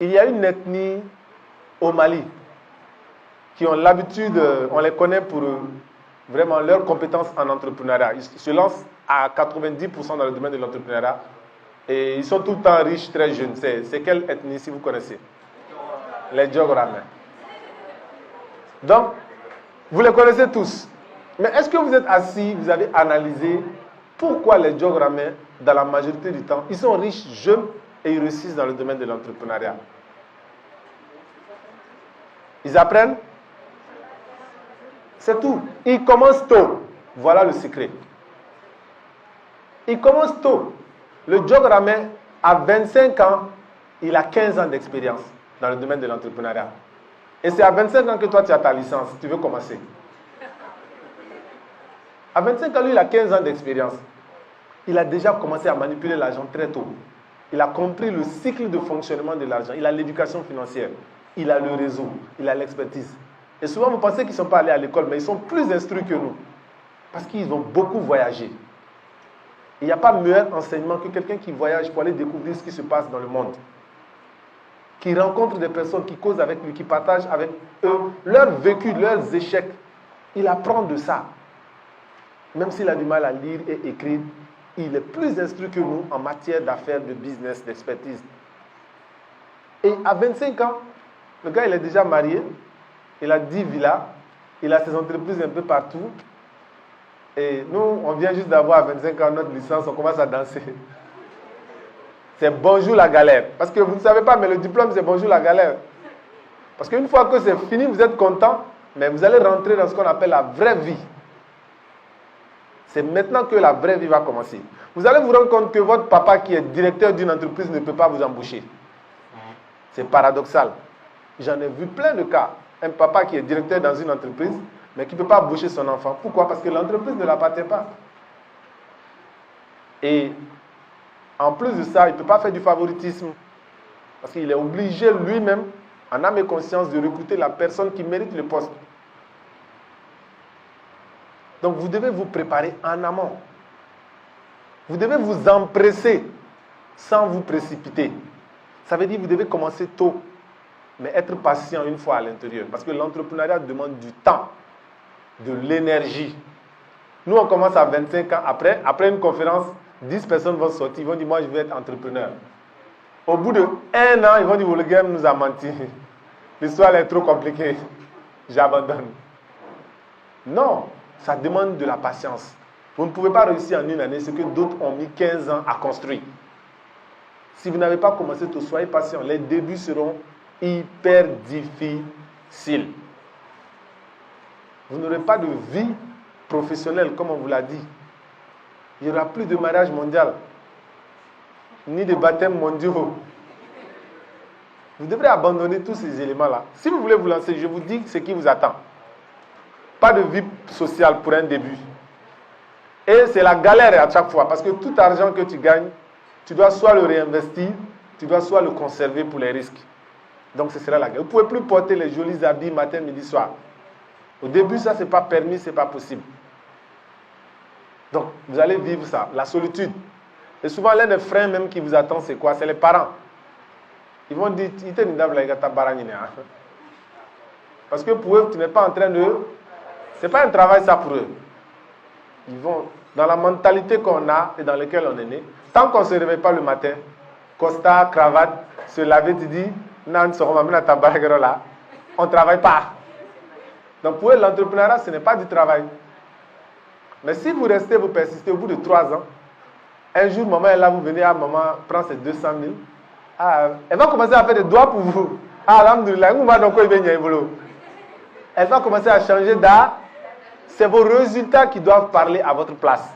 Il y a une ethnie au Mali qui ont l'habitude, on les connaît pour vraiment leurs compétences en entrepreneuriat. Ils se lancent à 90% dans le domaine de l'entrepreneuriat et ils sont tout le temps riches, très jeunes. C'est quelle ethnie, si vous connaissez? Les Diogoramais. Donc, vous les connaissez tous. Mais est-ce que vous êtes assis, vous avez analysé pourquoi les Diogoramais, dans la majorité du temps, ils sont riches, jeunes et ils réussissent dans le domaine de l'entrepreneuriat? Ils apprennent. C'est tout. Ils commencent tôt. Voilà le secret. Ils commencent tôt. Le Diogoramais, à 25 ans, il a 15 ans d'expérience dans le domaine de l'entrepreneuriat. Et c'est à 25 ans que toi, tu as ta licence. Tu veux commencer. À 25 ans, lui, il a 15 ans d'expérience. Il a déjà commencé à manipuler l'argent très tôt. Il a compris le cycle de fonctionnement de l'argent. Il a l'éducation financière. Il a le réseau. Il a l'expertise. Et souvent, vous pensez qu'ils ne sont pas allés à l'école, mais ils sont plus instruits que nous. Parce qu'ils ont beaucoup voyagé. Il n'y a pas meilleur enseignement que quelqu'un qui voyage pour aller découvrir ce qui se passe dans le monde. Qui rencontre des personnes, qui causent avec lui, qui partagent avec eux leur vécu, leurs échecs. Il apprend de ça. Même s'il a du mal à lire et écrire, il est plus instruit que nous en matière d'affaires, de business, d'expertise. Et à 25 ans, le gars, il est déjà marié, il a 10 villas, il a ses entreprises un peu partout. Et nous, on vient juste d'avoir à 25 ans notre licence, on commence à danser. C'est bonjour la galère. Parce que vous ne savez pas, mais le diplôme, c'est bonjour la galère. Parce qu'une fois que c'est fini, vous êtes content, mais vous allez rentrer dans ce qu'on appelle la vraie vie. C'est maintenant que la vraie vie va commencer. Vous allez vous rendre compte que votre papa qui est directeur d'une entreprise ne peut pas vous embaucher. C'est paradoxal. J'en ai vu plein de cas. Un papa qui est directeur dans une entreprise, mais qui ne peut pas embaucher son enfant. Pourquoi? Parce que l'entreprise ne l'appartient pas. Et en plus de ça, il ne peut pas faire du favoritisme. Parce qu'il est obligé lui-même, en âme et conscience, de recruter la personne qui mérite le poste. Donc vous devez vous préparer en amont. Vous devez vous empresser sans vous précipiter. Ça veut dire que vous devez commencer tôt, mais être patient une fois à l'intérieur. Parce que l'entrepreneuriat demande du temps, de l'énergie. Nous, on commence à 25 ans. Après une conférence, 10 personnes vont sortir. Ils vont dire, moi, je veux être entrepreneur. Au bout de 1 an, ils vont dire, le gars nous a menti. L'histoire est trop compliquée. J'abandonne. Non, ça demande de la patience. Vous ne pouvez pas réussir en une année ce que d'autres ont mis 15 ans à construire. Si vous n'avez pas commencé tôt, soyez patient. Les débuts seront hyper difficiles. Vous n'aurez pas de vie professionnelle, comme on vous l'a dit. Il n'y aura plus de mariage mondial, ni de baptême mondiaux. Vous devrez abandonner tous ces éléments-là. Si vous voulez vous lancer, je vous dis ce qui vous attend. Pas de vie sociale pour un début. Et c'est la galère à chaque fois, parce que tout argent que tu gagnes, tu dois soit le réinvestir, tu dois soit le conserver pour les risques. Donc ce sera la galère. Vous ne pouvez plus porter les jolis habits matin, midi, soir. Au début, ça, ce n'est pas permis, ce n'est pas possible. Donc, vous allez vivre ça, la solitude. Et souvent, l'un des freins même qui vous attend, c'est quoi? C'est les parents. Ils vont dire, parce que pour eux, tu n'es pas en train de... Ce n'est pas un travail, ça, pour eux. Ils vont, dans la mentalité qu'on a et dans laquelle on est né, tant qu'on ne se réveille pas le matin, costard, cravate, se laver, tu dis, on ne travaille pas. Donc pour eux, l'entrepreneuriat, ce n'est pas du travail. Mais si vous restez, vous persistez, au bout de 3 ans, un jour, maman est là, vous venez, maman prend ses 200 000. Elle va commencer à faire des doigts pour vous. Alhamdoulilah, elle va commencer à changer d'art. C'est vos résultats qui doivent parler à votre place.